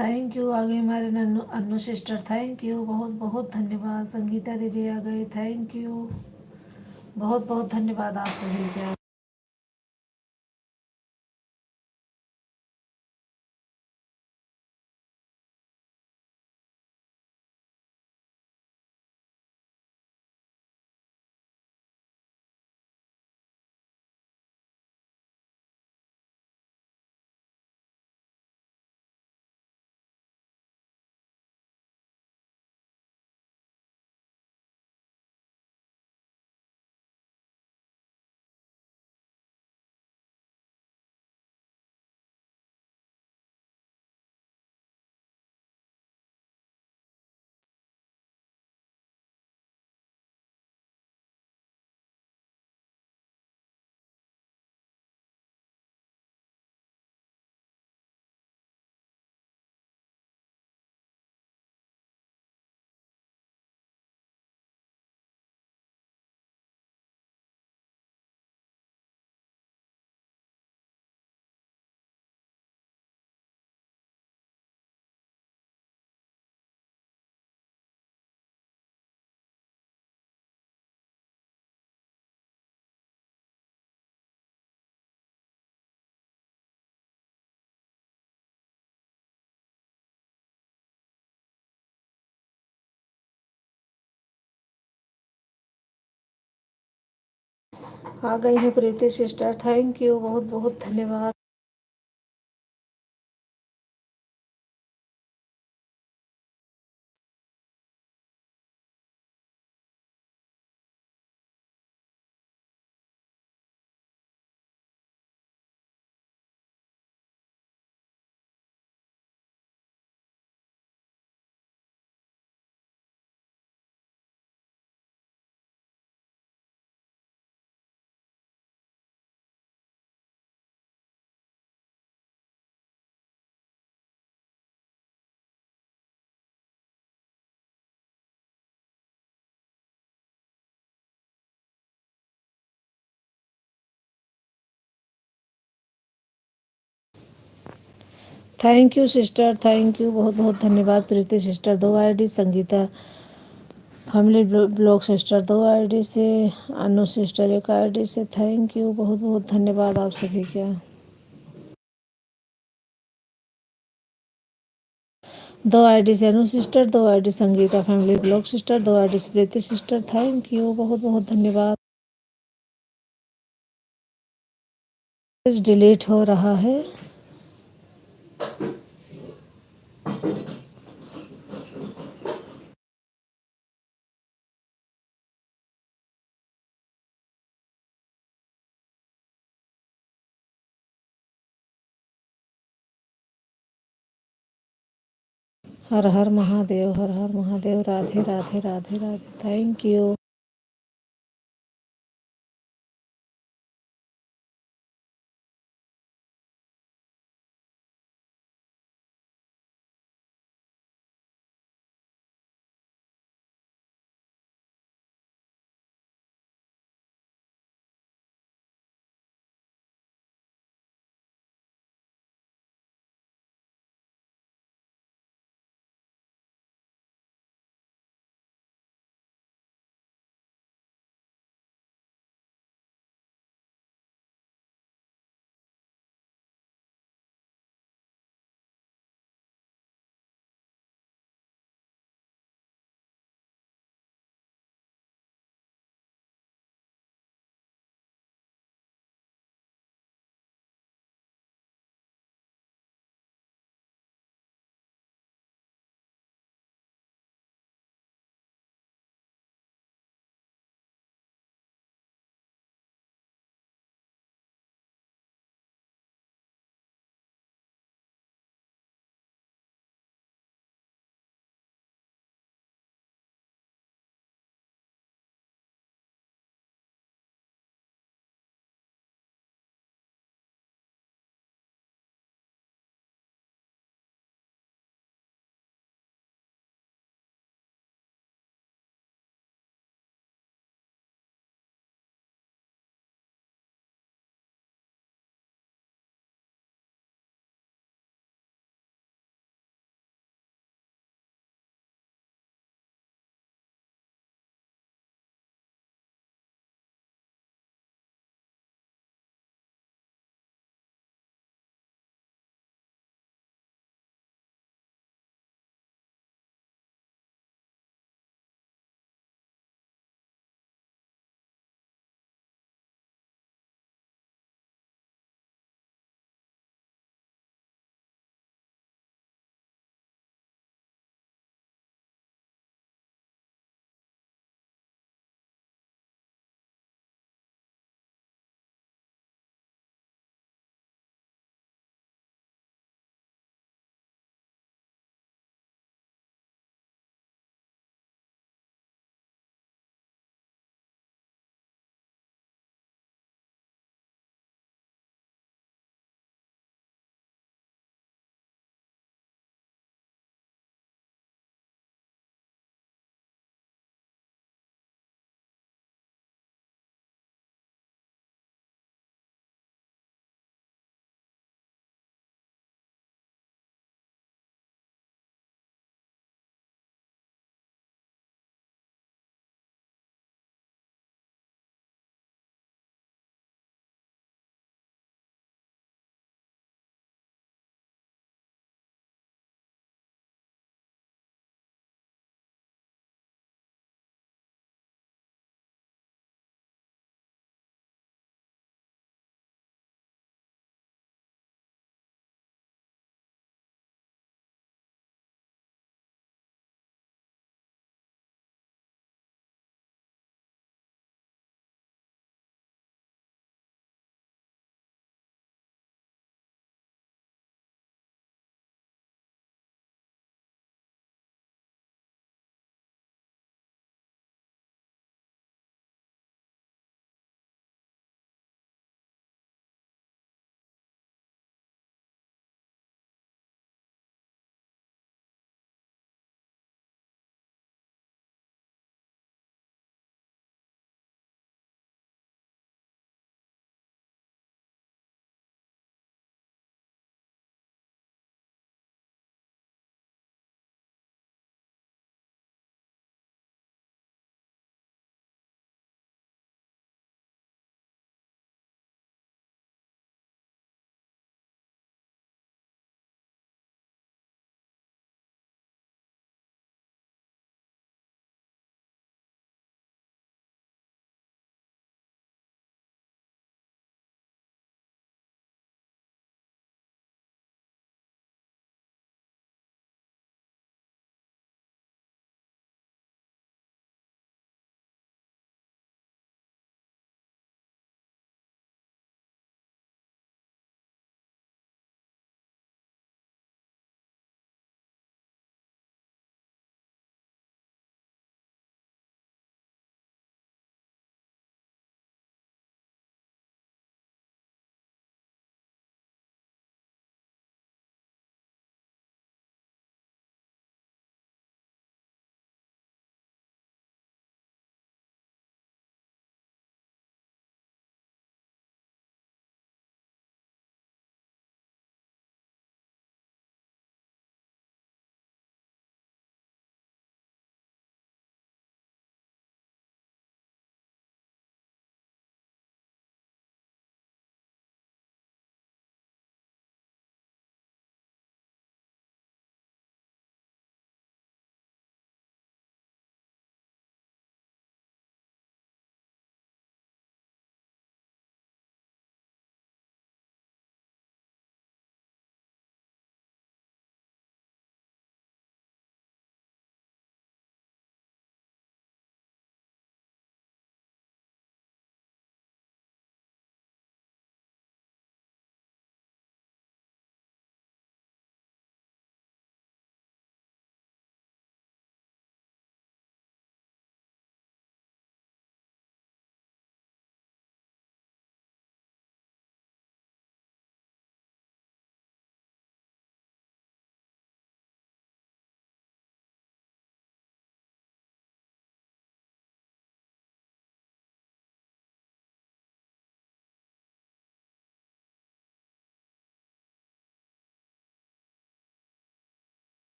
Thank you. आ गई हमारे Nannu Annu sister, thank you, बहुत बहुत धन्यवाद। संगीता दीदी आ गई, थैंक यू, बहुत बहुत धन्यवाद आप सभी का। आ गई है प्रीति सिस्टर, थैंक यू, बहुत बहुत धन्यवाद। Thank you sister, thank you, बहुत बहुत धन्यवाद Preeti sister. 2 ID Sangeeta family blog sister 2 ID से, अनु सिस्टर 1 आईडी से, थैंक यू, बहुत बहुत धन्यवाद आप सभी का। 2 आईडी से Anu sister, 2 ID Sangeeta family blog sister, 2 ID से प्रीति सिस्टर, थैंक यू, बहुत बहुत धन्यवाद। डिलीट हो रहा है। Har Har Mahadev, Har Har Mahadev, Radhe Radhe Radhe Radhe, thank you.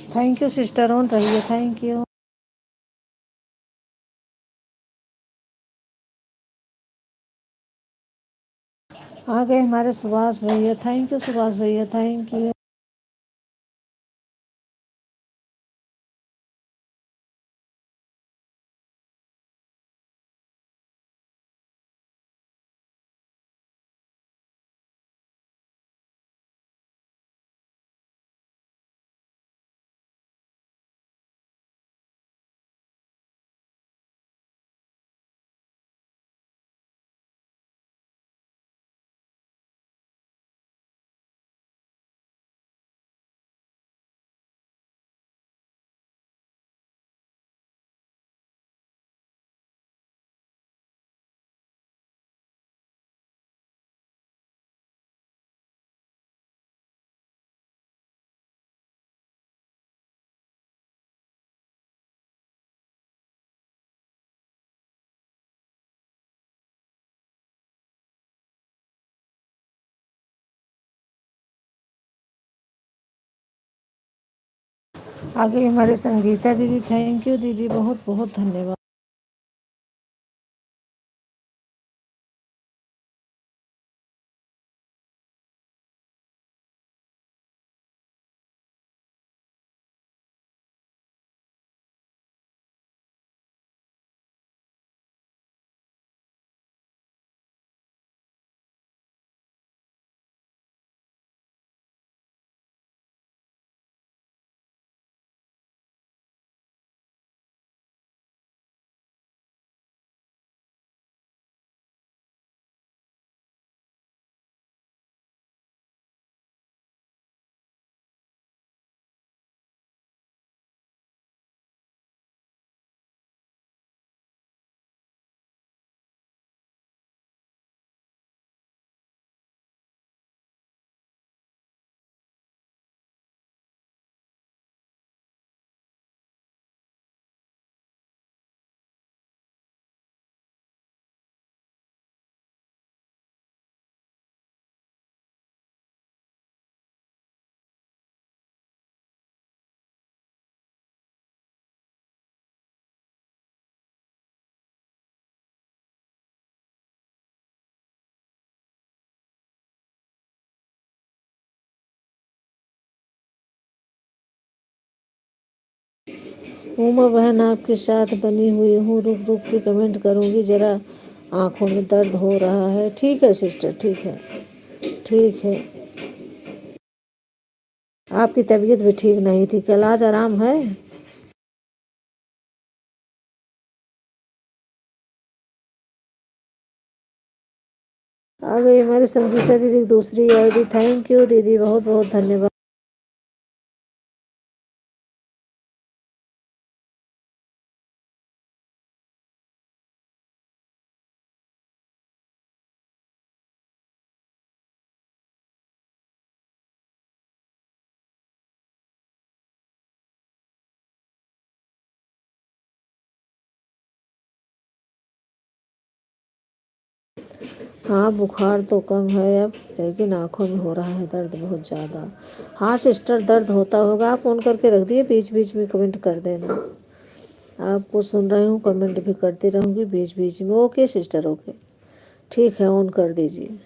Thank you sister, on रहिए, थैंक यू। आ गए हमारे सुभाष भैया, थैंक यू सुभाष भैया, थैंक यू। आ गई हमारे संगीता दीदी, थैंक यू दीदी, बहुत बहुत धन्यवाद। उमा बहन आपके साथ बनी हुई हूँ, रुक रुक के कमेंट करूँगी, ज़रा आँखों में दर्द हो रहा है। ठीक है सिस्टर, ठीक है, ठीक है। आपकी तबीयत भी ठीक नहीं थी कल, आज आराम है? आ गई हमारी संगीता दीदी की दूसरी आईडी, थैंक यू दीदी, बहुत बहुत धन्यवाद। हाँ बुखार तो कम है अब, लेकिन आंखों में हो रहा है दर्द बहुत ज़्यादा। हाँ सिस्टर, दर्द होता होगा, आप ऑन करके रख दिए, बीच बीच में कमेंट कर देना। आपको सुन रही हूँ, कमेंट भी करती रहूँगी बीच बीच में। ओके सिस्टर, ओके, ठीक है, ऑन कर दीजिए।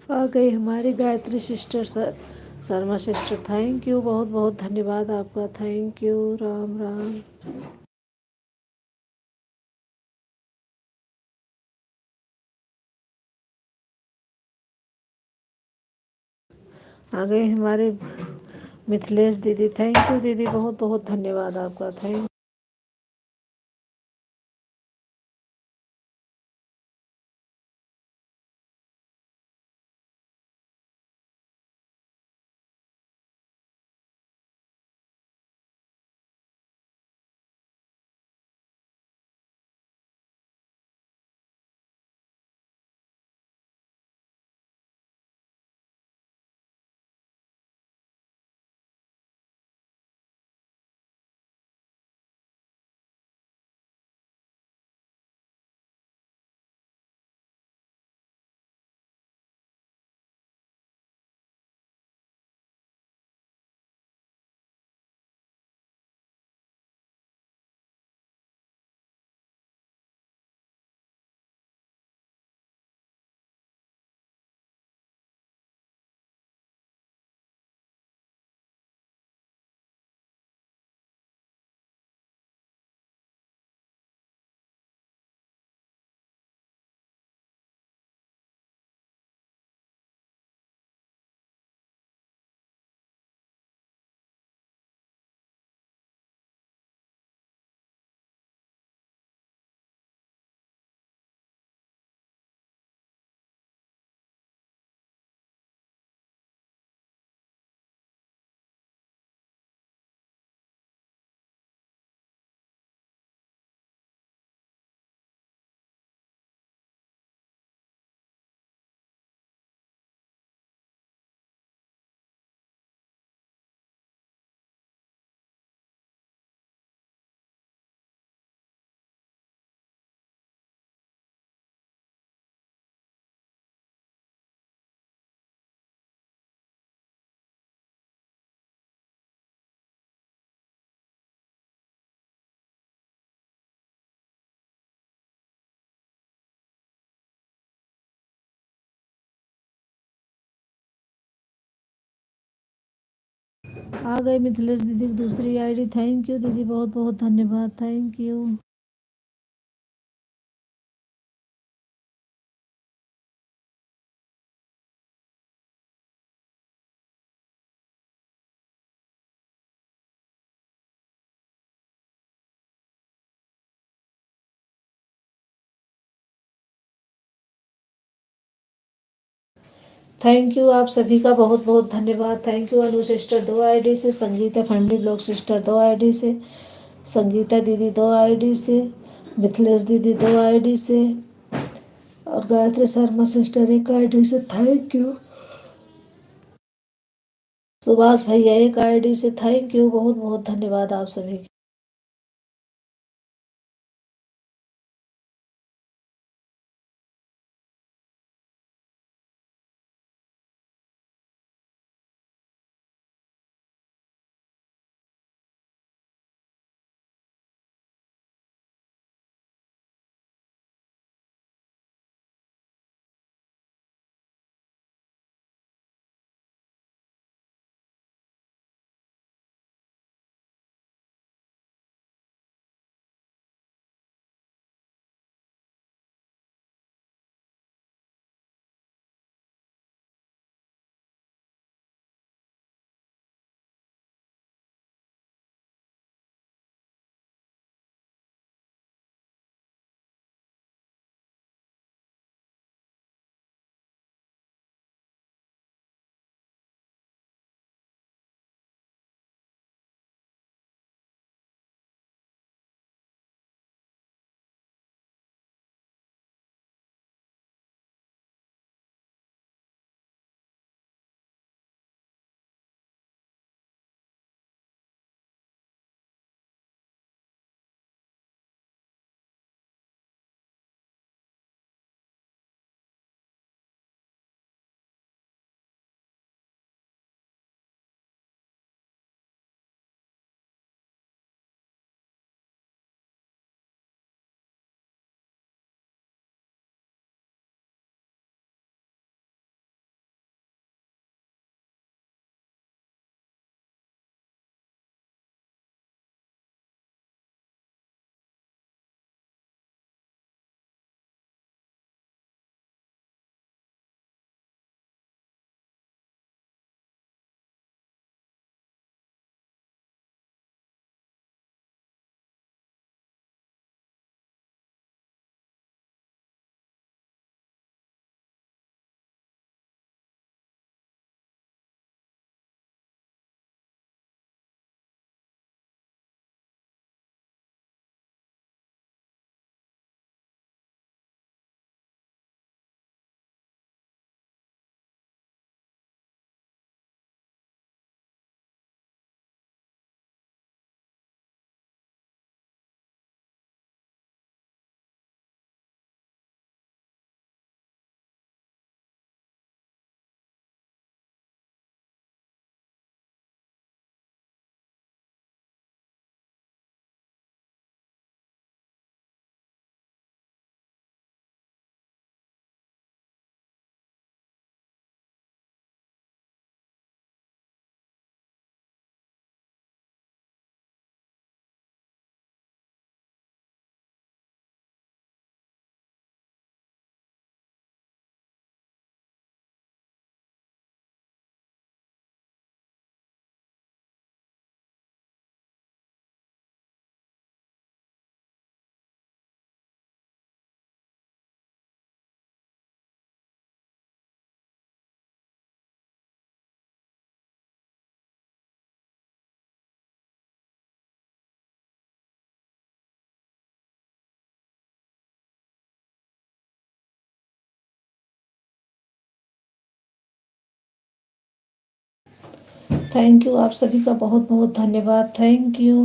आ गई हमारी Gayatri sister Sharma sister, thank you, बहुत बहुत धन्यवाद आपका, थैंक यू, राम राम। आ गए हमारे मिथिलेश दीदी, थैंक यू दीदी, बहुत बहुत धन्यवाद आपका, थैंक। आ गई मिथिलेश दीदी की दूसरी आईडी, थैंक यू दीदी, बहुत बहुत धन्यवाद, थैंक यू। थैंक यू आप सभी का बहुत बहुत धन्यवाद, thank you. Anu sister 2 ID से, Sangeeta family blog sister 2 ID से, संगीता दीदी 2 आईडी से, मिथिलेश दीदी 2 आईडी से, और गायत्री शर्मा सिस्टर 1 आईडी से, थैंक यू। सुभाष भैया 1 आईडी से, थैंक यू, बहुत बहुत धन्यवाद आप सभी। थैंक यू, आप सभी का बहुत बहुत धन्यवाद। Thank you.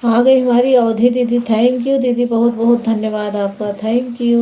आ गई हमारी अवधि दीदी। थैंक यू दीदी, बहुत बहुत धन्यवाद आपका। Thank you.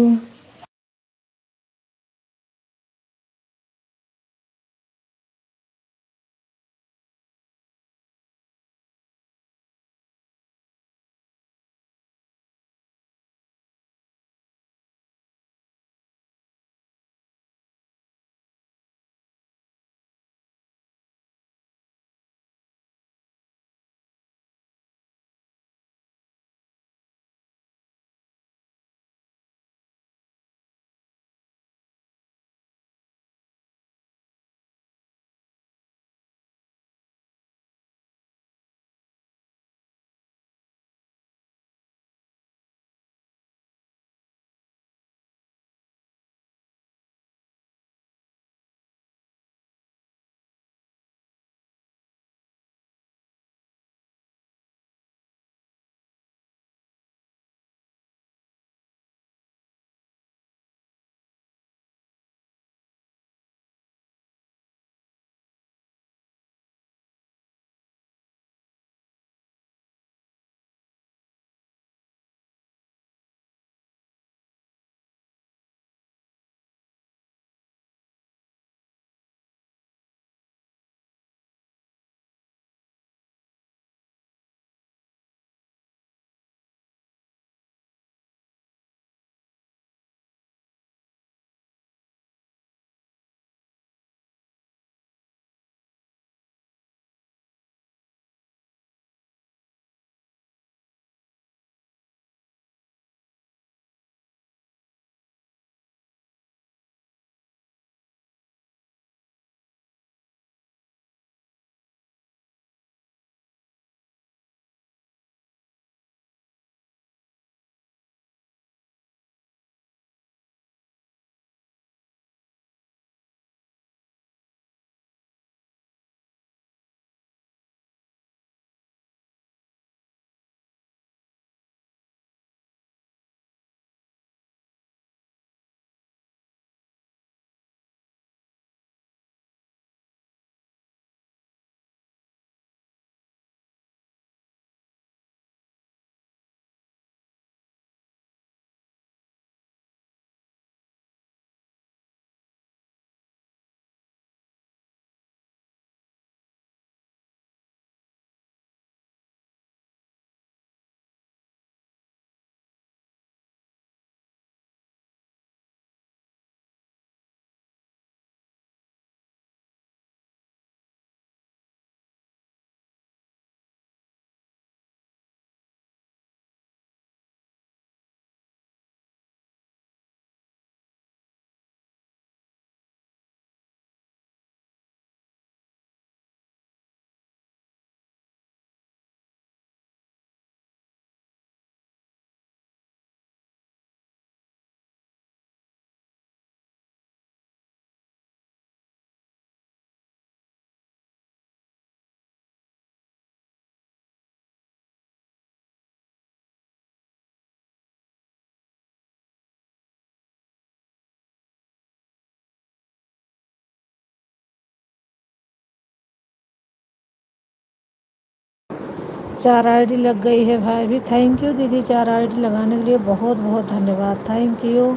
4 आईडी लग गई है भाई भी। थैंक यू दीदी 4 आईडी लगाने के लिए बहुत बहुत धन्यवाद। Thank you.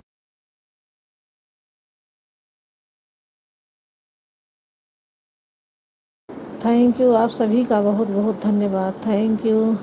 थैंक यू आप सभी का बहुत बहुत धन्यवाद। Thank you.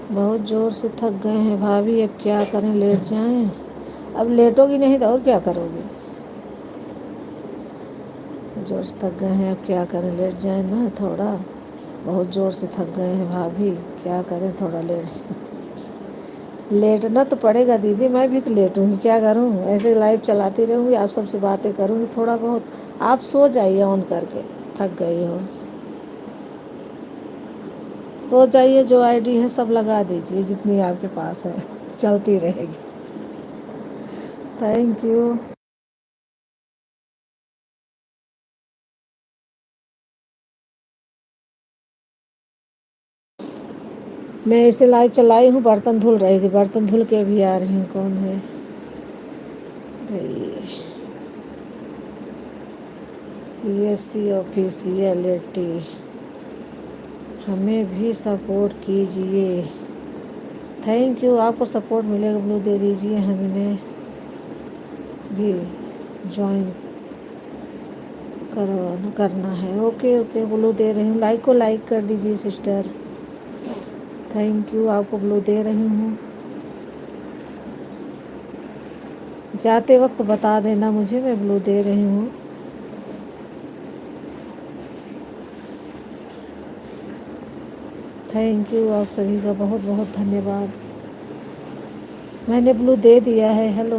बहुत ज़ोर से थक गए हैं भाभी, अब क्या करें, लेट जाएं। अब लेटोगी नहीं तो और क्या करोगी। ज़ोर से थक गए हैं, अब क्या करें, लेट जाएं ना थोड़ा। बहुत ज़ोर से थक गए हैं भाभी, क्या करें, थोड़ा लेट से लेटना तो पड़ेगा दीदी। मैं भी तो लेटूंगी, क्या करूं, ऐसे लाइव चलाती रहूंगी, आप सबसे बातें करूंगी थोड़ा बहुत। आप सो जाइए ऑन करके, थक गई हो। सो जाइए, जो आईडी है सब लगा दीजिए जितनी आपके पास है, चलती रहेगी। Thank you. मैं इसे लाइव चलाई हूँ, बर्तन धुल रही थी, बर्तन धुल के भी आ रही हूँ। कौन है भाई। CSC ऑफिशियल एटी, हमें भी सपोर्ट कीजिए। थैंक यू, आपको सपोर्ट मिलेगा, ब्लू दे दीजिए, हमें भी ज्वाइन करना है। ओके ओके, ब्लू दे रही हूँ, लाइक को लाइक कर दीजिए सिस्टर। थैंक यू, आपको ब्लू दे रही हूँ। जाते वक्त बता देना मुझे, मैं ब्लू दे रही हूँ। थैंक यू, आप सभी का बहुत बहुत धन्यवाद। मैंने ब्लू दे दिया है। हेलो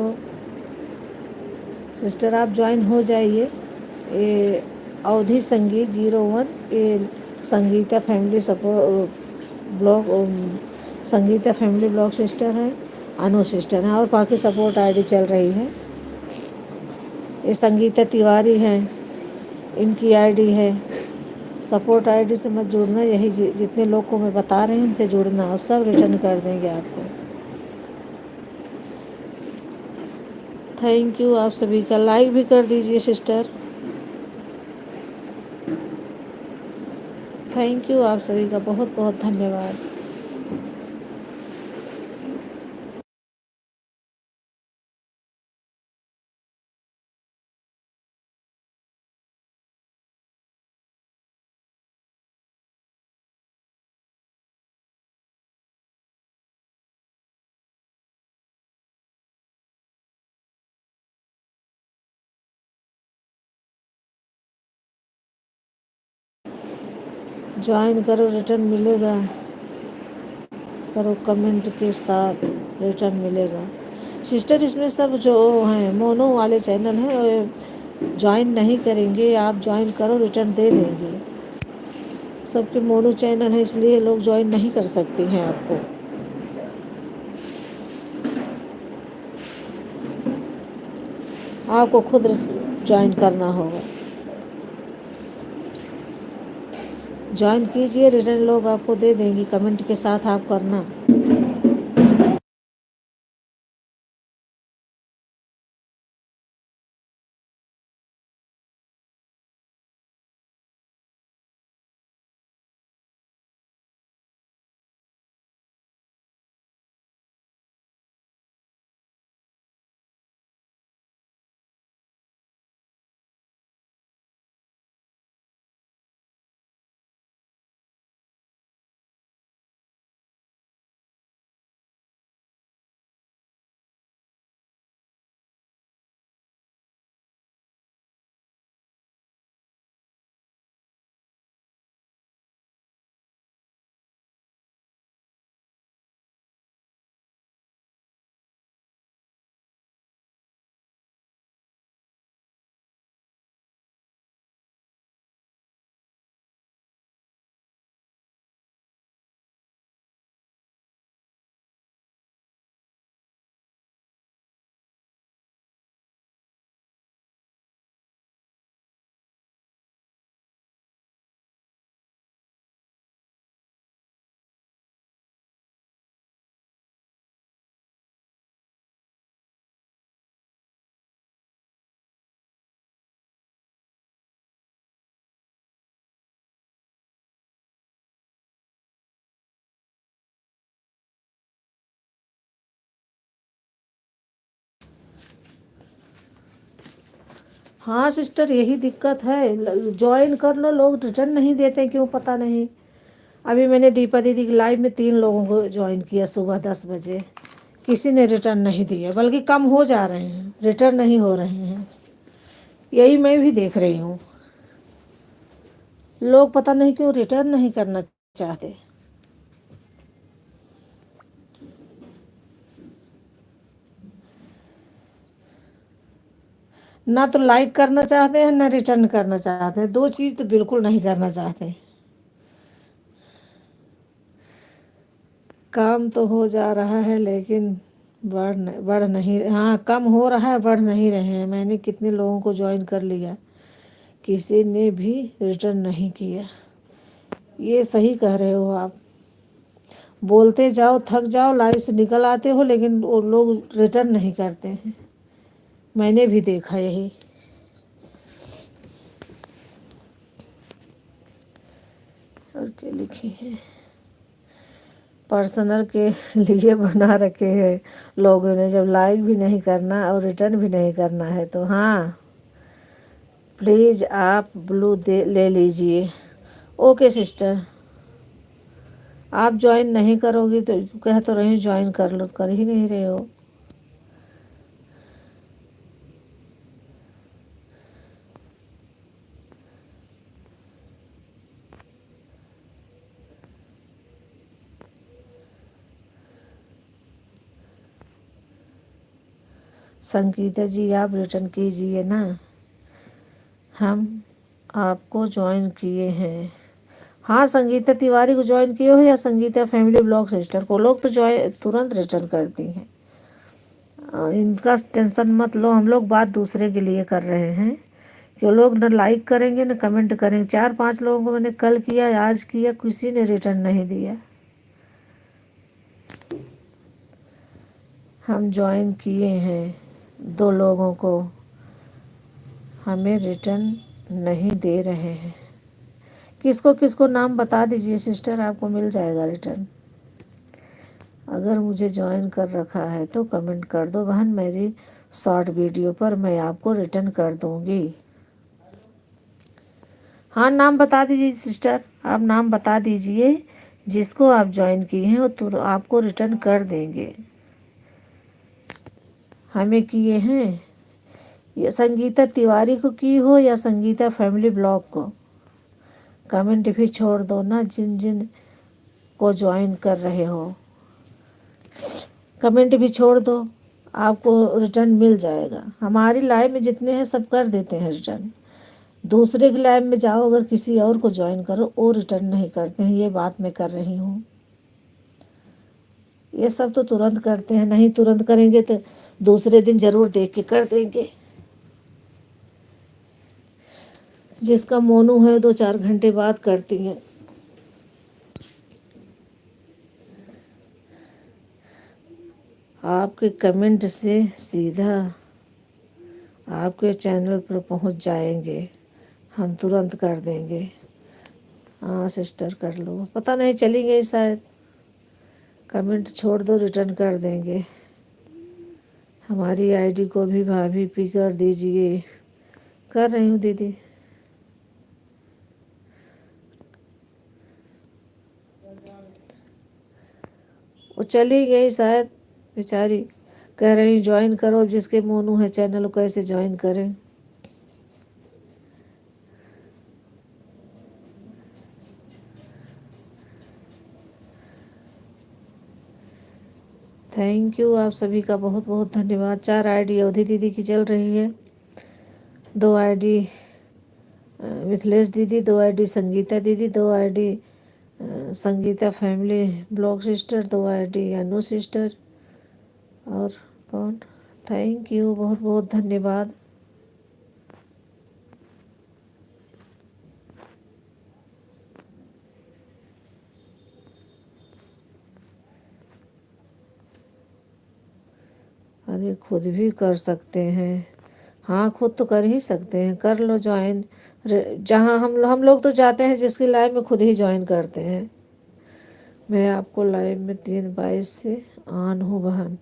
सिस्टर, आप ज्वाइन हो जाइए। ये अवधि संगीत 01, ये Sangeeta family support blog, Sangeeta family blog sister है, अनु सिस्टर हैं, और बाकी सपोर्ट आईडी चल रही है। ये संगीता तिवारी हैं, इनकी आईडी है। सपोर्ट आईडी से मत जुड़ना, यही जितने लोग को मैं बता रही हूँ उनसे जुड़ना, और सब रिटर्न कर देंगे आपको। थैंक यू, आप सभी का लाइक भी कर दीजिए सिस्टर। थैंक यू, आप सभी का बहुत बहुत धन्यवाद। ज्वाइन करो, रिटर्न मिलेगा, करो कमेंट के साथ, रिटर्न मिलेगा। सिस्टर इसमें सब जो हैं मोनो वाले चैनल हैं, ज्वाइन नहीं करेंगे, आप ज्वाइन करो रिटर्न दे देंगे। सबके मोनो चैनल है, इसलिए लोग ज्वाइन नहीं कर सकते हैं आपको। आपको खुद ज्वाइन करना होगा। ज्वाइन कीजिए, रिटर्न लोग आपको दे देंगे, कमेंट के साथ आप करना। हाँ सिस्टर, यही दिक्कत है, ज्वाइन कर लो, लोग रिटर्न नहीं देते, क्यों पता नहीं। अभी मैंने दीपा दीदी की लाइव में 3 लोगों को ज्वाइन किया सुबह 10 बजे, किसी ने रिटर्न नहीं दिया, बल्कि कम हो जा रहे हैं, रिटर्न नहीं हो रहे हैं। यही मैं भी देख रही हूँ, लोग पता नहीं क्यों रिटर्न नहीं करना चाहते। ना तो लाइक करना चाहते हैं, ना रिटर्न करना चाहते हैं, 2 चीज़ तो बिल्कुल नहीं करना चाहते। काम तो हो जा रहा है, लेकिन बढ़ नहीं, हाँ कम हो रहा है, बढ़ नहीं रहे हैं। मैंने कितने लोगों को ज्वाइन कर लिया, किसी ने भी रिटर्न नहीं किया। ये सही कह रहे हो आप, बोलते जाओ थक जाओ, लाइव से निकल आते हो, लेकिन वो लोग रिटर्न नहीं करते हैं। मैंने भी देखा यही। और क्या लिखे हैं, पर्सनल के लिए बना रखे हैं लोगों ने, जब लाइक भी नहीं करना और रिटर्न भी नहीं करना है तो। हाँ प्लीज़ आप ब्लू दे ले लीजिए। ओके सिस्टर, आप ज्वाइन नहीं करोगी तो कह तो रही हूँ ज्वाइन कर लो, कर ही नहीं रहे हो। संगीता जी आप रिटर्न कीजिए ना, हम आपको ज्वाइन किए हैं। हाँ संगीता तिवारी को ज्वाइन किए हो या संगीता फैमिली ब्लॉग सिस्टर को, लोग तो ज्वाइन तुरंत रिटर्न करती हैं। इनका टेंशन मत लो, हम लोग बात दूसरे के लिए कर रहे हैं। जो लोग न लाइक करेंगे न कमेंट करेंगे, 4-5 लोगों को मैंने कल किया, आज किया, किसी ने रिटर्न नहीं दिया। हम ज्वाइन किए हैं 2 लोगों को, हमें रिटर्न नहीं दे रहे हैं। किसको किसको नाम बता दीजिए सिस्टर, आपको मिल जाएगा रिटर्न। अगर मुझे ज्वाइन कर रखा है तो कमेंट कर दो बहन, मेरी शॉर्ट वीडियो पर मैं आपको रिटर्न कर दूंगी। हाँ नाम बता दीजिए सिस्टर, आप नाम बता दीजिए, जिसको आप ज्वाइन किए हैं वो आपको रिटर्न कर देंगे। हमें किए हैं, या संगीता तिवारी को की हो या संगीता फैमिली ब्लॉग को, कमेंट भी छोड़ दो ना, जिन जिन को ज्वाइन कर रहे हो कमेंट भी छोड़ दो, आपको रिटर्न मिल जाएगा। हमारी लाइव में जितने हैं सब कर देते हैं रिटर्न। दूसरे की लाइव में जाओ, अगर किसी और को ज्वाइन करो, वो रिटर्न नहीं करते हैं, ये बात मैं कर रही हूँ। ये सब तो तुरंत करते हैं, नहीं तुरंत करेंगे तो दूसरे दिन ज़रूर देख के कर देंगे। जिसका मोनू है 2-4 घंटे बाद करती हैं। आपके कमेंट से सीधा आपके चैनल पर पहुंच जाएंगे, हम तुरंत कर देंगे। हाँ सिस्टर कर लो, पता नहीं चली गई शायद, कमेंट छोड़ दो रिटर्न कर देंगे। हमारी आईडी को भी भाभी पी कर दीजिए, कर रही हूँ दीदी। वो चली गई शायद बेचारी, कह रही ज्वाइन करो, जिसके मोनू है चैनल को कैसे ज्वाइन करें। थैंक यू, आप सभी का बहुत बहुत धन्यवाद। 4 आईडी अवधि दीदी की चल रही है, 2 आईडी मिथिलेश दीदी, 2 आईडी संगीता दीदी, 2 ID Sangeeta family blog sister, 2 ID Anu sister, और कौन। थैंक यू, बहुत बहुत धन्यवाद। अरे खुद भी कर सकते हैं, हाँ खुद तो कर ही सकते हैं, कर लो ज्वाइन। जहाँ हम लोग तो जाते हैं जिसकी लाइव में खुद ही ज्वाइन करते हैं। मैं आपको लाइव में 3/22 से ऑन हूँ बहन।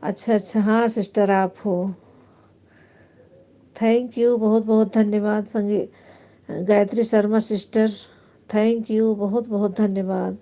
अच्छा अच्छा, हाँ सिस्टर आप हो, थैंक यू, बहुत बहुत धन्यवाद Gayatri Sharma sister. Thank you, बहुत बहुत धन्यवाद।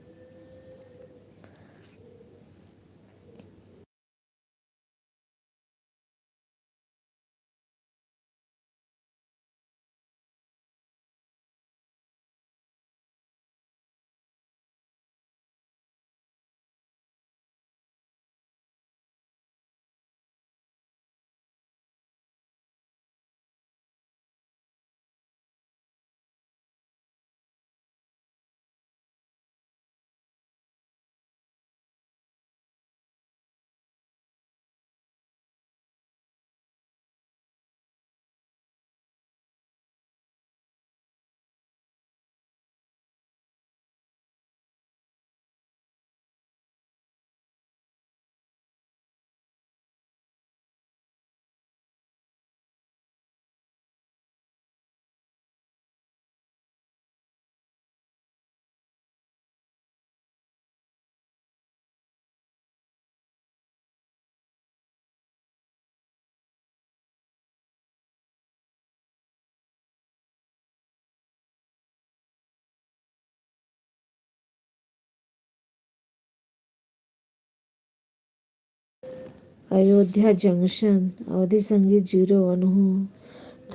अयोध्या जंक्शन अवधि संगीत 01 हूँ।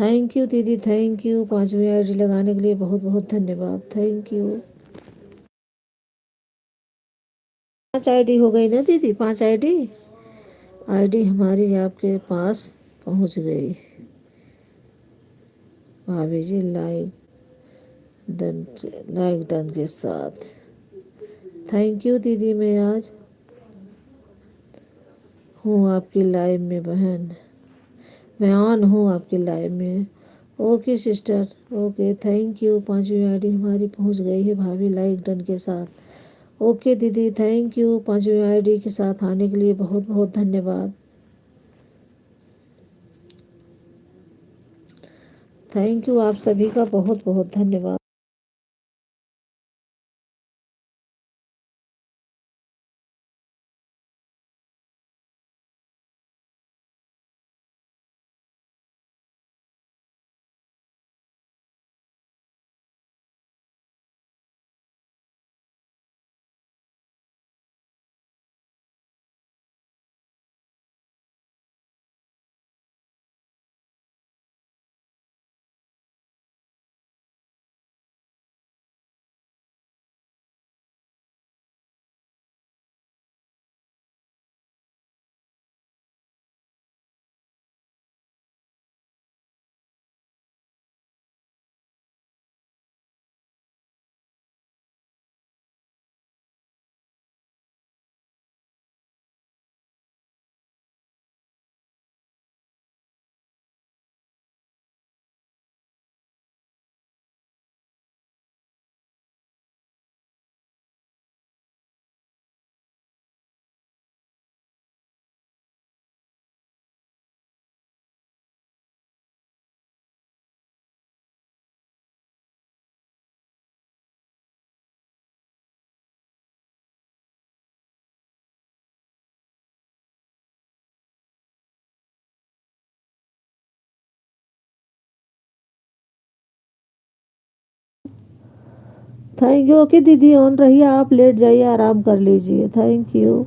थैंक यू दीदी, थैंक यू। 5वीं आईडी लगाने के लिए बहुत बहुत धन्यवाद। Thank you. 5 आईडी हो गई ना दीदी? 5 आईडी आईडी हमारी आपके पास पहुंच गई। भाभी जी लाइक डन के साथ। थैंक यू दीदी। मैं आज हूँ आपकी लाइव में बहन, मैं ऑन हूँ आपकी लाइव में। Okay sister, okay. Thank you. 5वीं आईडी हमारी पहुँच गई है भाभी लाइक डन के साथ। ओके दीदी, थैंक यू। 5वीं आईडी के साथ आने के लिए बहुत बहुत धन्यवाद। थैंक यू, आप सभी का बहुत बहुत धन्यवाद। Thank you. ओके दीदी, ऑन रहिए, आप लेट जाइए, आराम कर लीजिए। Thank you.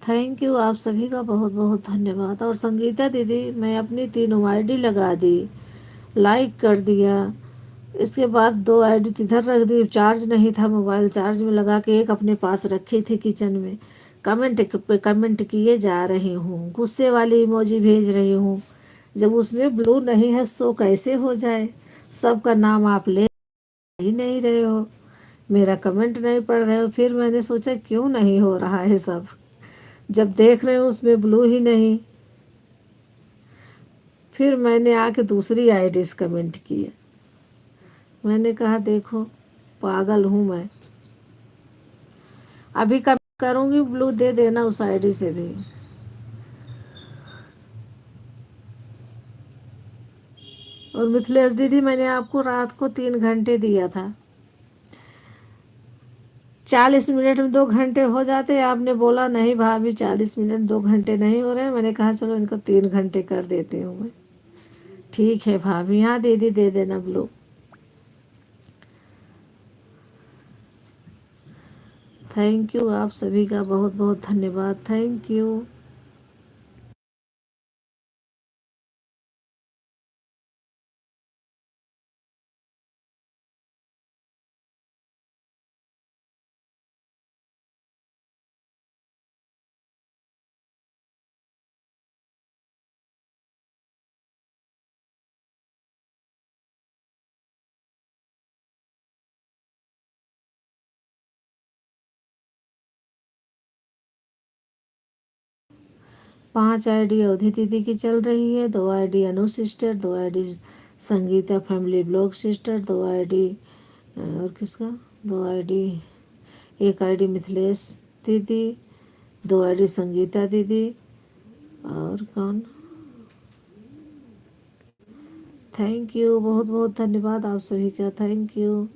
थैंक यू, आप सभी का बहुत बहुत धन्यवाद। और संगीता दीदी, मैं अपनी तीनों आईडी लगा दी, लाइक कर दिया, इसके बाद 2 आईडी इधर रख दी। चार्ज नहीं था, मोबाइल चार्ज में लगा के एक अपने पास रखी थी किचन में। कमेंट पे कमेंट किए जा रही हूँ, गुस्से वाली इमोजी भेज रही हूँ। जब उसमें ब्लू नहीं है सो कैसे हो जाए? सबका नाम आप ले ही नहीं रहे हो, मेरा कमेंट नहीं पढ़ रहे हो। फिर मैंने सोचा क्यों नहीं हो रहा है सब, जब देख रहे हो उसमें ब्लू ही नहीं। फिर मैंने आके दूसरी आईडी से कमेंट किए। मैंने कहा देखो, पागल हूँ मैं। अभी कब करूँगी, ब्लू दे देना उस आईडी से भी। और मिथिलेश दीदी, मैंने आपको रात को 3 घंटे दिया था, 40 मिनट में 2 घंटे हो जाते। आपने बोला नहीं भाभी 40 मिनट 2 घंटे नहीं हो रहे। मैंने कहा चलो इनको 3 घंटे कर देती हूँ मैं। ठीक है भाभी, हाँ दीदी दे देना ब्लू। थैंक यू, आप सभी का बहुत बहुत धन्यवाद। Thank you. पांच आईडी अवधि दीदी की चल रही है, 2 ID Anu sister, 2 ID Sangeeta family blog sister, 2 ID और किसका, 2 आईडी, एक आईडी मिथिलेश दीदी, 2 आईडी संगीता दीदी, और कौन। थैंक यू, बहुत बहुत धन्यवाद आप सभी का। Thank you.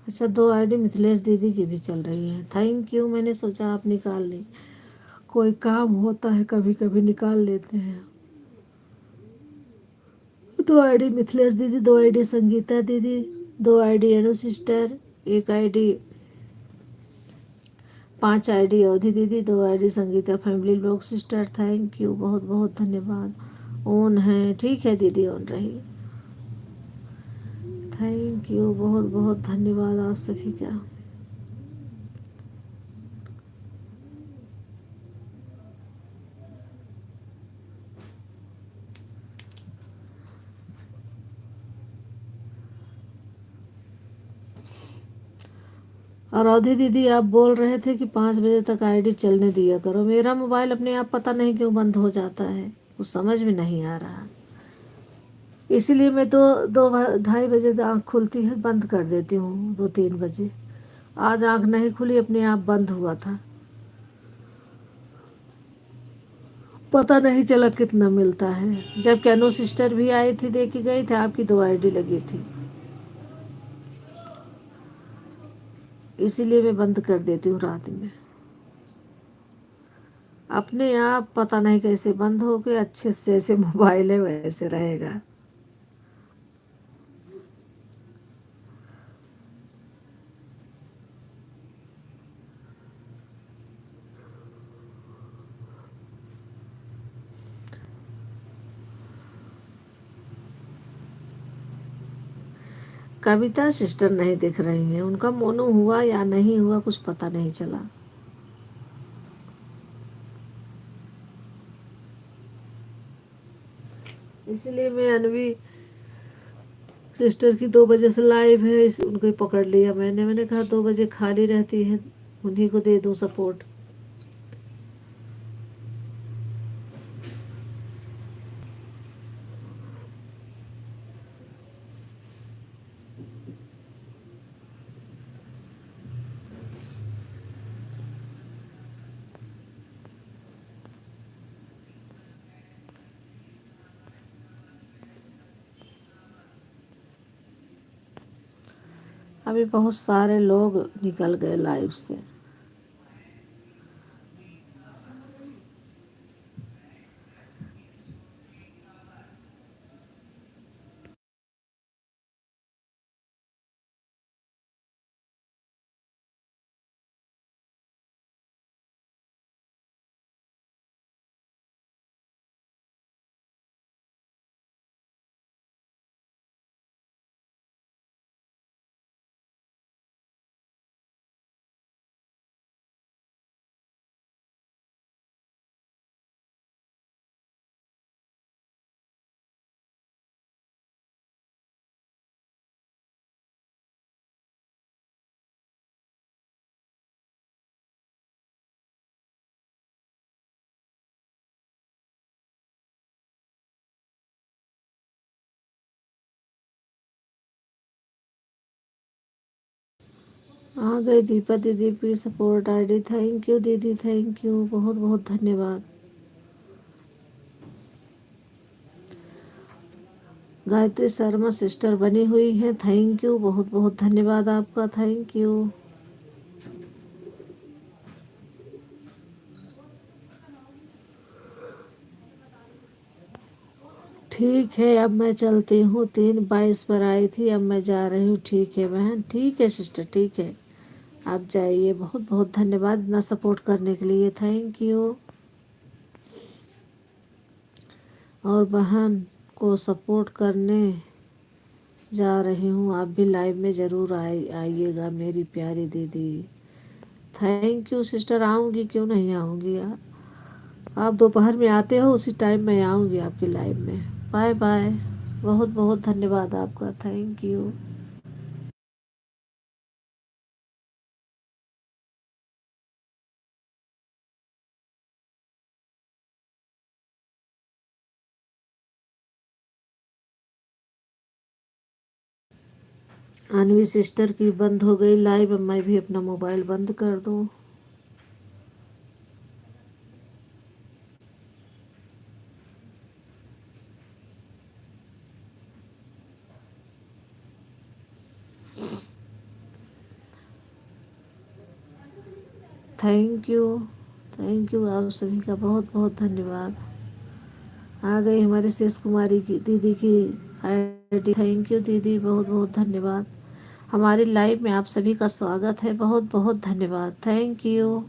अच्छा, 2 आईडी मिथिलेश दीदी की भी चल रही है। थैंक यू, मैंने सोचा आप निकाल ली, कोई काम होता है कभी कभी निकाल लेते हैं। 2 आईडी मिथिलेश दीदी, 2 आईडी संगीता दीदी, 2 आईडी अनु सिस्टर, एक आईडी, 5 आईडी अवधि दीदी, 2 आईडी संगीता फैमिली लोग सिस्टर। थैंक यू, बहुत बहुत धन्यवाद। ऑन है, ठीक है दीदी, ऑन रही। थैंक यू, बहुत बहुत धन्यवाद आप सभी का। और अवधि दीदी, आप बोल रहे थे कि 5 बजे तक आईडी चलने दिया करो। मेरा मोबाइल अपने आप पता नहीं क्यों बंद हो जाता है, कुछ समझ में नहीं आ रहा। इसीलिए मैं दो दो 2:30 बजे आँख खुलती है बंद कर देती हूँ, 2-3 बजे। आज आँख नहीं खुली, अपने आप बंद हुआ था, पता नहीं चला कितना मिलता है। जब कैनो सिस्टर भी आई थी, दे के गई थी, आपकी 2 आईडी लगी थी, इसीलिए मैं बंद कर देती हूँ रात में। अपने आप पता नहीं कैसे बंद हो के, अच्छे से जैसे मोबाइल है वैसे रहेगा। कविता सिस्टर नहीं दिख रही हैं, उनका मोनो हुआ या नहीं हुआ कुछ पता नहीं चला। इसलिए मैं अनवी सिस्टर की 2 बजे से लाइव है, उनको ही पकड़ लिया मैंने कहा 2 बजे खाली रहती है, उन्हीं को दे दूँ सपोर्ट। अभी बहुत सारे लोग निकल गए लाइव से। आ गई दीपा दीदी की सपोर्ट आईडी। थैंक यू दीदी, थैंक यू, बहुत बहुत धन्यवाद। गायत्री शर्मा सिस्टर बनी हुई है, थैंक यू, बहुत बहुत धन्यवाद आपका, थैंक यू। ठीक है, अब मैं चलती हूँ, 3:22 पर आई थी, अब मैं जा रही हूँ। ठीक है बहन, ठीक है सिस्टर, ठीक है, आप जाइए। बहुत बहुत धन्यवाद इतना सपोर्ट करने के लिए, थैंक यू। और बहन को सपोर्ट करने जा रही हूँ, आप भी लाइव में ज़रूर आइएगा मेरी प्यारी दीदी। थैंक यू सिस्टर, आऊँगी, क्यों नहीं आऊँगी यार। आप दोपहर में आते हो, उसी टाइम मैं आऊँगी आपकी लाइव में। बाय बाय, बहुत बहुत धन्यवाद आपका, थैंक यू। अनवी सिस्टर की बंद हो गई लाइव, अब मैं भी अपना मोबाइल बंद कर दूँ। थैंक यू, थैंक यू, आप सभी का बहुत बहुत धन्यवाद। आ गई हमारी शेष कुमारी की दीदी की आईडी। थैंक यू दीदी, बहुत बहुत धन्यवाद। हमारी लाइव में आप सभी का स्वागत है, बहुत बहुत धन्यवाद, thank you.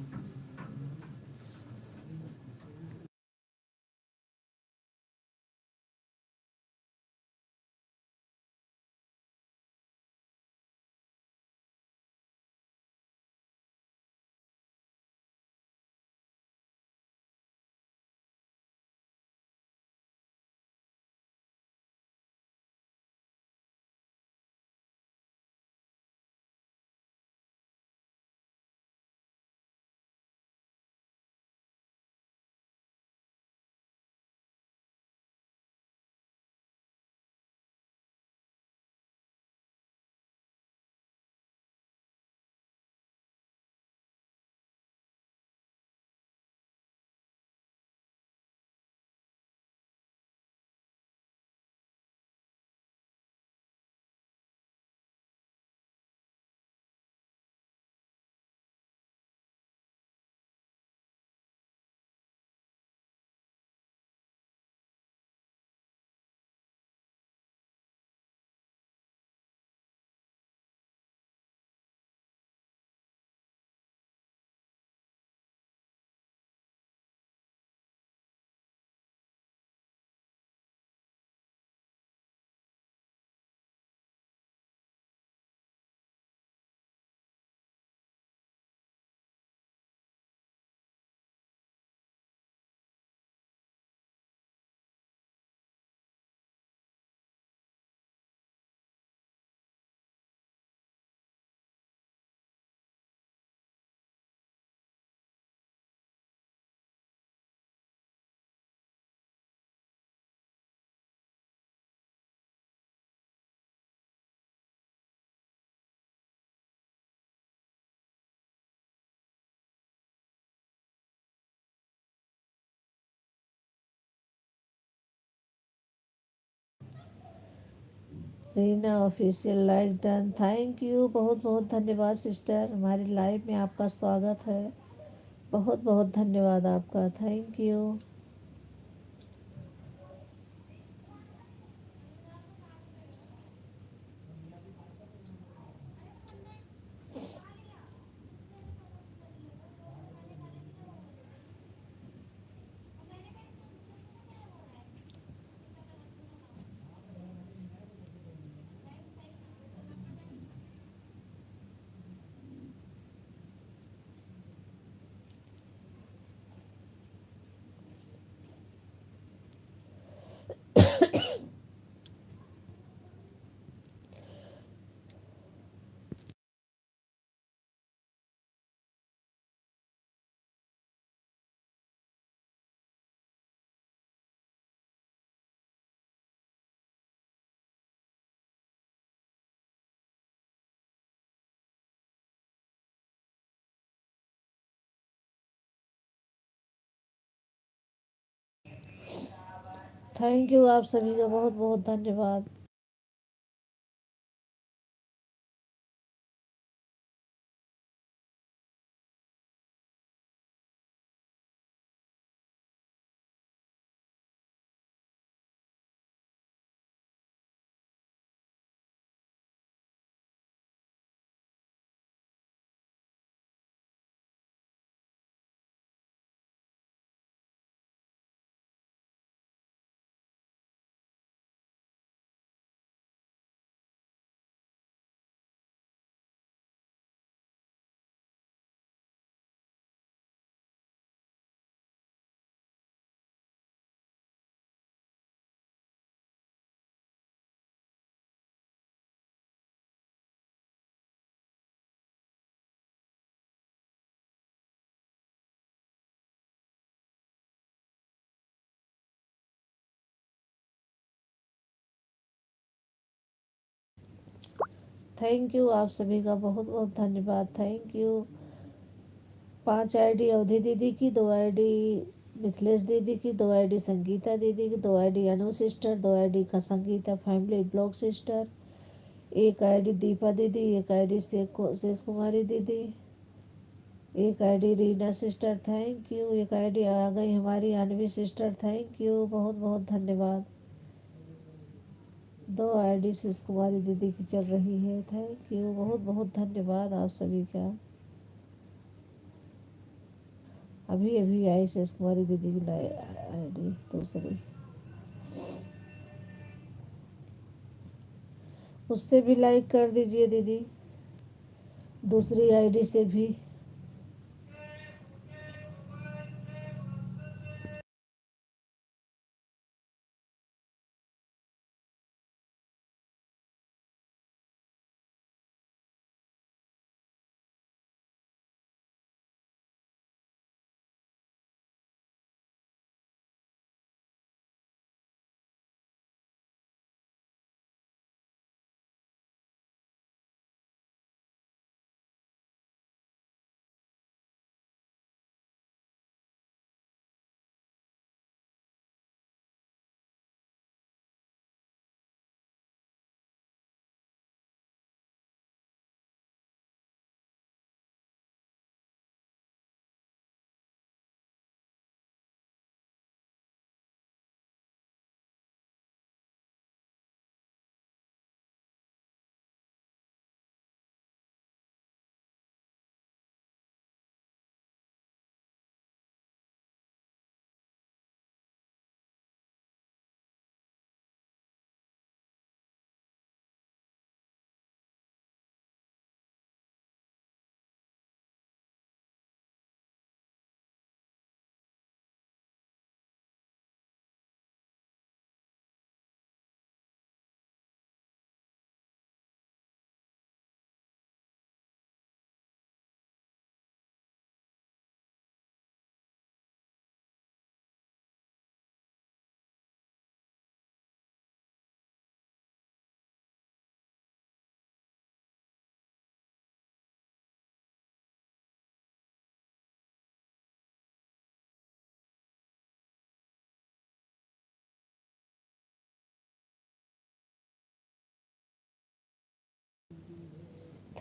Reena official like done, thank you, बहुत बहुत धन्यवाद सिस्टर, हमारी लाइफ में आपका स्वागत है, बहुत बहुत धन्यवाद आपका, थैंक यू। थैंक यू आप सभी का बहुत बहुत धन्यवाद। थैंक यू आप सभी का बहुत बहुत धन्यवाद, थैंक यू। 5 आईडी अवधि दीदी की, 2 आईडी मिथिलेश दीदी की, 2 आईडी संगीता दीदी की, 2 आईडी अनु सिस्टर, 2 आईडी का Sangeeta family blog sister, 1 ID Deepa दीदी, 1 आईडी शेष कुमारी दीदी, 1 ID Reena sister, thank you. 1 ID आ गई हमारी अनवी सिस्टर, थैंक यू, बहुत बहुत धन्यवाद। 2 आईडी शेष कुमारी दीदी की चल रही है, थैंक यू, बहुत बहुत धन्यवाद आप सभी का। अभी अभी आई शेष कुमारी दीदी की आईडी दूसरी, उससे भी लाइक कर दीजिए दीदी, दूसरी आईडी से भी।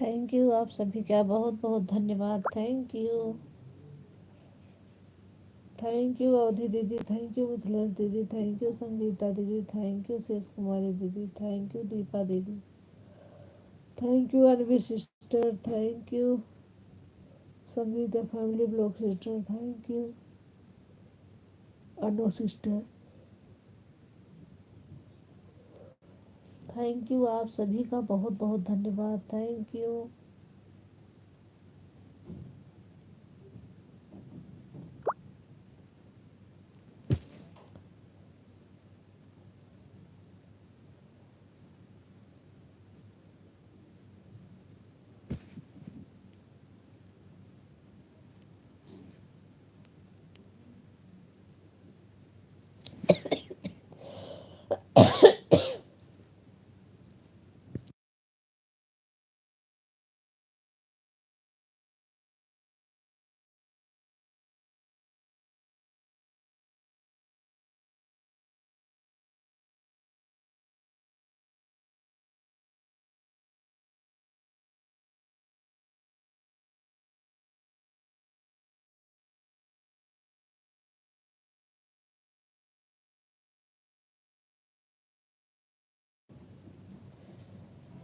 थैंक यू आप सभी का बहुत बहुत धन्यवाद। Thank you. थैंक यू अवधि दीदी, थैंक यू मिथिलेश दीदी, थैंक यू संगीता दीदी, थैंक यू शेष कुमारी दीदी, थैंक यू दीपा दीदी, thank you Anvi sister, thank you Sangeeta family blog sister, thank you Anu sister, thank you आप सभी का बहुत बहुत धन्यवाद। Thank you.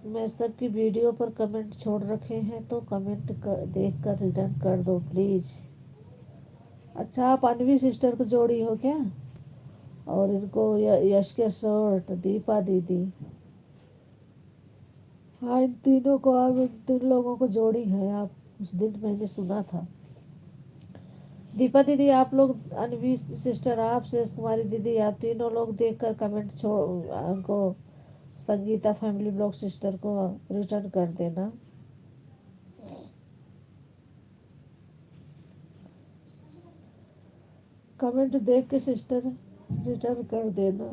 मैं सबकी वीडियो पर कमेंट छोड़ रखे हैं तो कमेंट देख कर रिटर्न कर दो प्लीज़। अच्छा आप अनवी सिस्टर को जोड़ी हो क्या? और इनको यश के शॉर्ट दीपा दीदी। हाँ इन तीनों को आप इन तीन लोगों को जोड़ी है आप, उस दिन मैंने सुना था। दीपा दीदी आप लोग, अनवी सिस्टर आप, शेष कुमारी दीदी आप तीनों लोग देख कर कमेंट छोड़ उनको संगीता फैमिली ब्लॉग सिस्टर को रिटर्न कर देना। कमेंट देख के सिस्टर रिटर्न कर देना।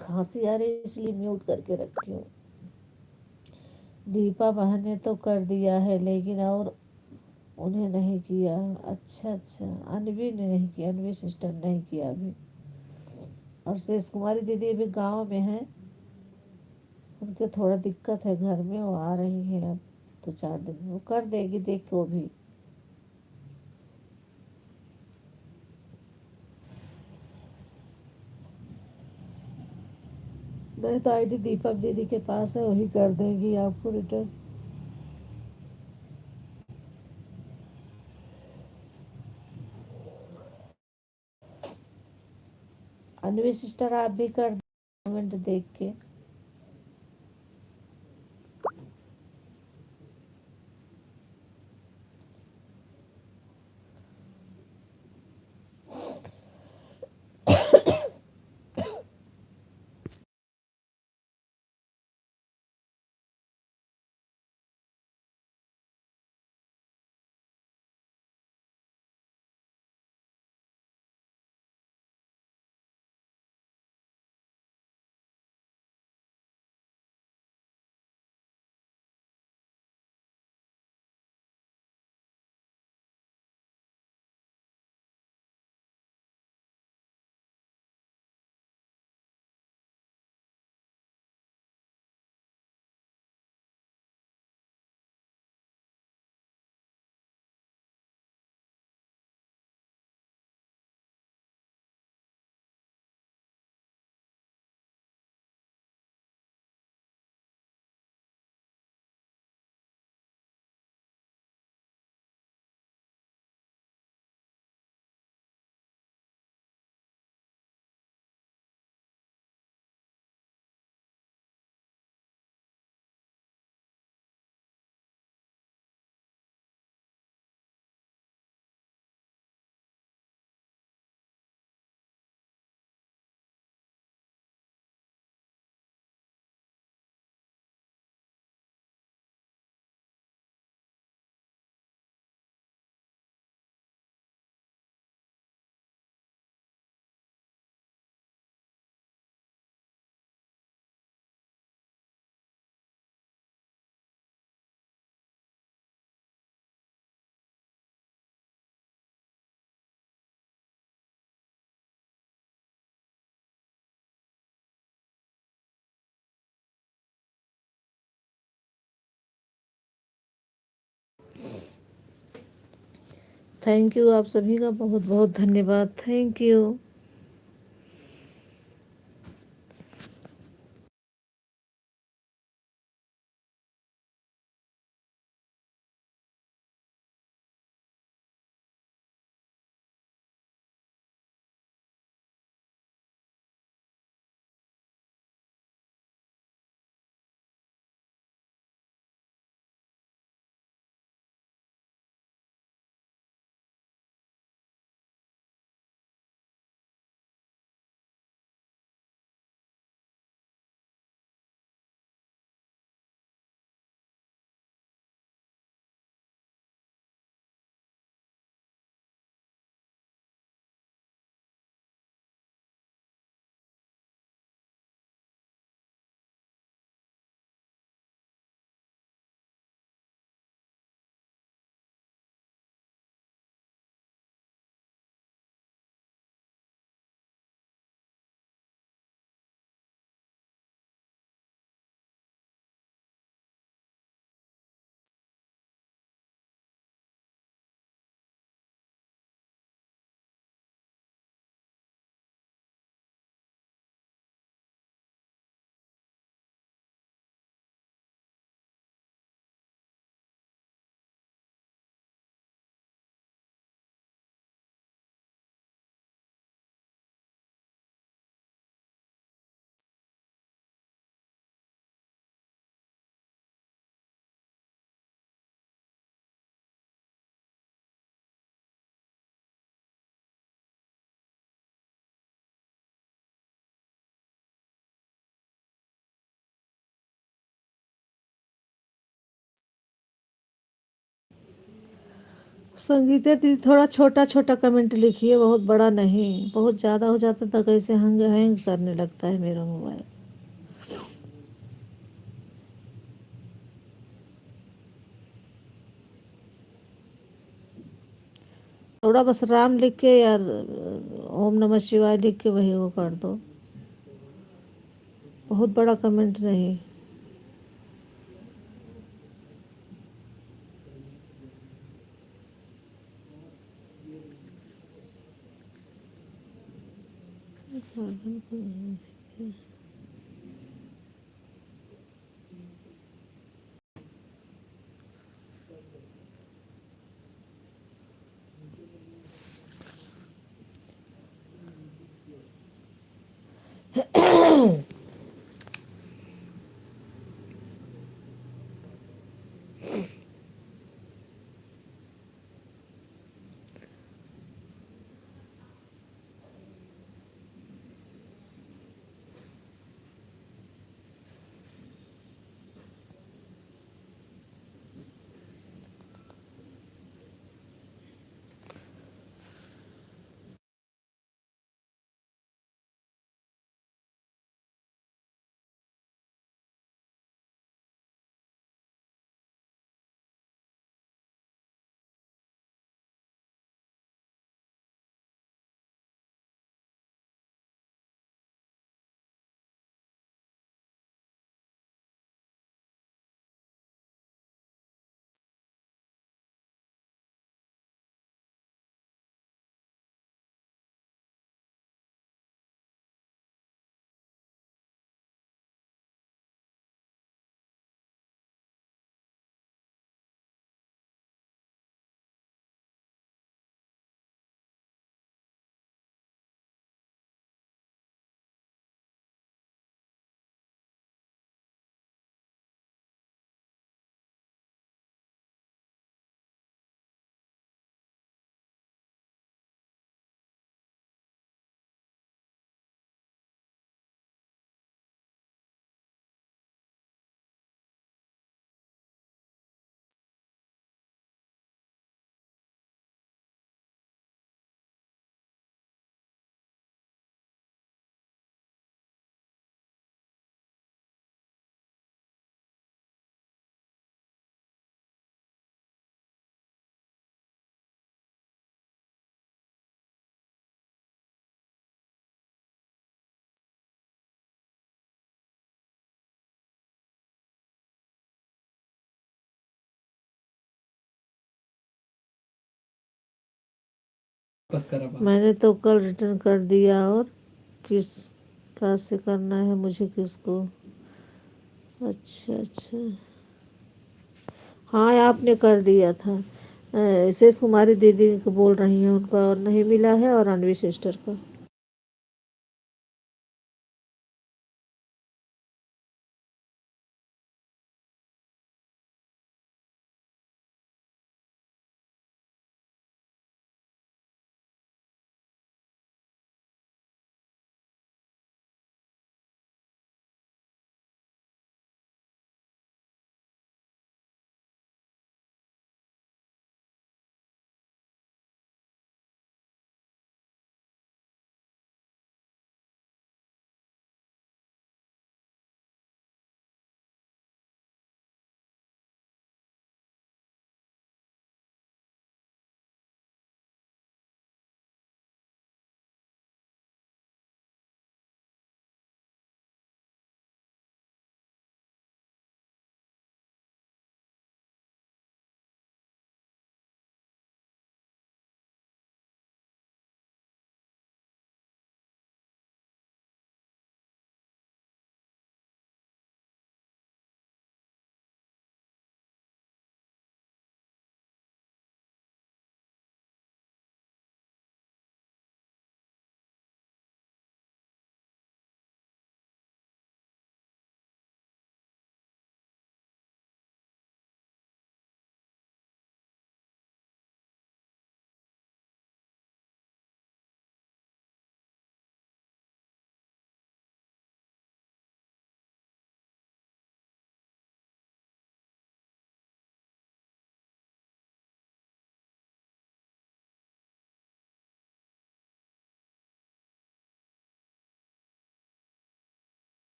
खांसी आ रही इसलिए म्यूट करके रखी हूँ। दीपा बहन ने तो कर दिया है लेकिन और उन्हें नहीं किया। अच्छा अच्छा, अनवी ने नहीं किया, अनवी सिस्टर नहीं किया अभी। और शेष कुमारी दीदी अभी गांव में है, उनके थोड़ा दिक्कत है घर में, वो आ रही है अब तो 4 दिन में वो कर देगी देख के वो भी। नहीं तो आईडी दीपक दीदी के पास है, वही कर देगी आपको रिटर्न। अनवी सिस्टर आप भी कर कमेंट देख के। थैंक यू, आप सभी का बहुत बहुत धन्यवाद। Thank you. संगीता दीदी थोड़ा छोटा छोटा कमेंट लिखिए, बहुत बड़ा नहीं। बहुत ज़्यादा हो जाता तो कैसे हैंग हैंग करने लगता है मेरा मोबाइल। थोड़ा बस राम लिख के या ओम नमः शिवाय लिख के वही वो कर दो। बहुत बड़ा कमेंट नहीं। बस करा बात। मैंने तो कल रिटर्न कर दिया। और किस का से करना है मुझे, किसको? अच्छा अच्छा, हाँ आपने कर दिया था। शेष कुमारी दीदी को बोल रही हैं, उनका नहीं मिला है, और अनवी सिस्टर का।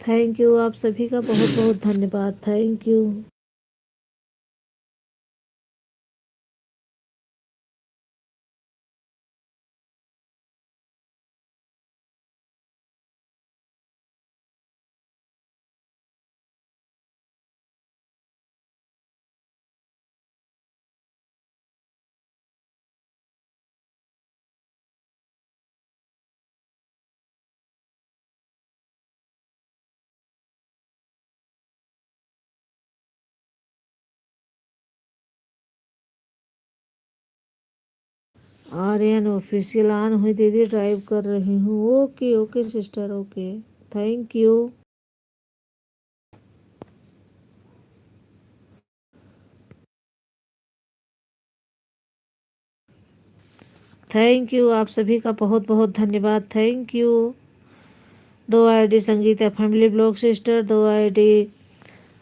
थैंक यू, आप सभी का बहुत बहुत धन्यवाद। Thank you. Aryan official on हुई दीदी, ड्राइव कर रही हूँ। Okay okay sister, okay. Thank you. Thank you, आप सभी का बहुत बहुत धन्यवाद। Thank you. 2 ID Sangeeta family blog sister, 2 ID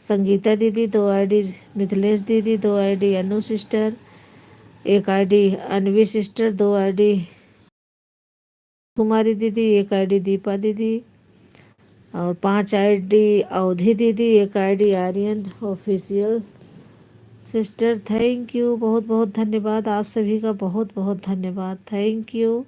Sangeeta दीदी, 2 आईडी मिथिलेश दीदी, 2 ID Anu sister, 1 ID Anvi sister, 2 ID Kumari दीदी, 1 आईडी दीपा दीदी और 5 आईडी अवधि दीदी, 1 ID Aryan official sister. Thank you, बहुत बहुत धन्यवाद। आप सभी का बहुत बहुत धन्यवाद। Thank you.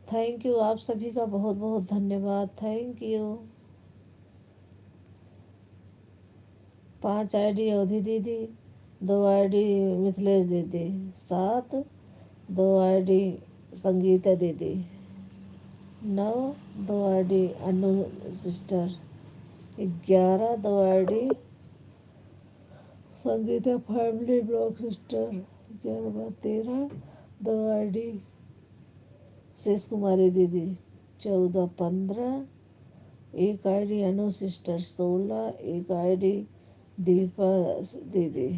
थैंक यू, आप सभी का बहुत बहुत धन्यवाद। Thank you. 5 आईडी अवधि दीदी, 2 आईडी मिथिलेश दीदी, 7, 2 आईडी संगीता दीदी, 9, 2 ID Anu sister, 11, 2 ID Sangeeta family blog sister, 11 13, 2 ID Shesh Kumari दीदी, 14 15, 1 ID Anu sister, 16, 1 ID Deepa दीदी,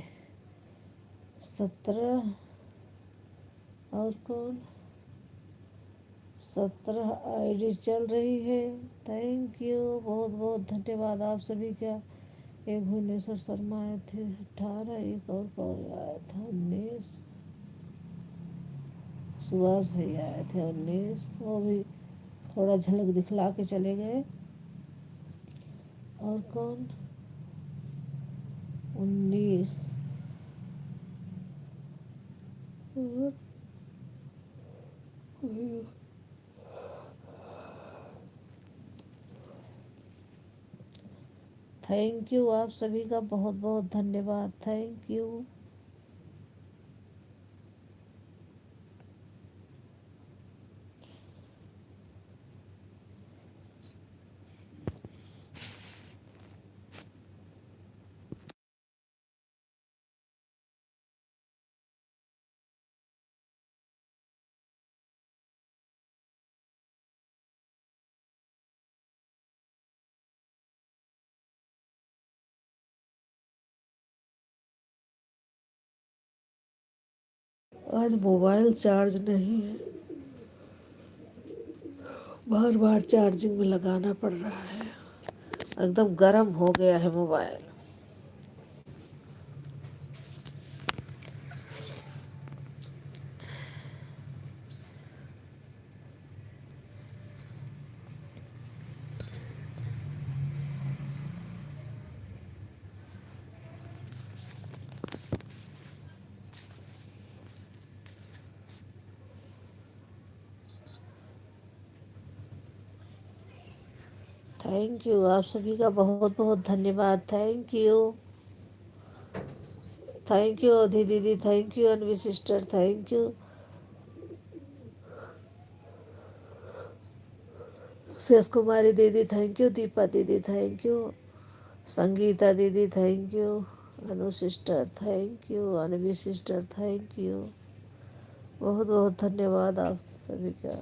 17, और कौन, 17 आईडी चल रही है। थैंक यू, बहुत बहुत धन्यवाद आप सभी का। एक भुवनेश्वर शर्मा आए थे, 18, एक और कौन आया था, 19, सुभाष भैया आए थे, 19, वो भी थोड़ा झलक दिखला के चले गए। और कौन, 19, और थैंक यू, आप सभी का बहुत बहुत धन्यवाद। Thank you. आज मोबाइल चार्ज नहीं है, बार बार चार्जिंग में लगाना पड़ रहा है, एकदम गर्म हो गया है मोबाइल। थैंक यू, आप सभी का बहुत बहुत धन्यवाद। Thank you. थैंक यू अवधि दीदी, thank you Anvi sister, thank you शेष कुमारी दीदी, थैंक यू दीपा दीदी, थैंक यू संगीता दीदी, thank you Anu sister, thank you Anvi sister, thank you, बहुत बहुत धन्यवाद आप सभी का।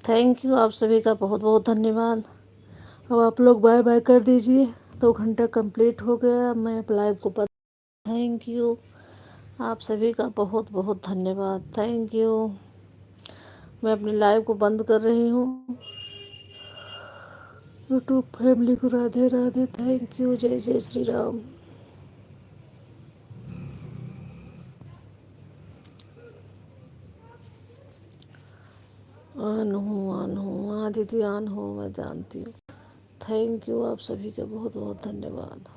थैंक यू, आप सभी का बहुत बहुत धन्यवाद। अब आप लोग बाय बाय कर दीजिए, 2 घंटा कंप्लीट हो गया, मैं लाइव को बंद। थैंक यू, आप सभी का बहुत बहुत धन्यवाद। थैंक यू, मैं अपनी लाइव को बंद कर रही हूँ। यूट्यूब फैमिली को राधे राधे। थैंक यू, जय जय श्री राम। ऑन हूँ, हाँ दीदी ऑन हो, मैं जानती हूँ। थैंक यू, आप सभी का बहुत बहुत धन्यवाद।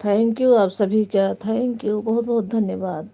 थैंक यू, आप सभी का थैंक यू, बहुत बहुत धन्यवाद।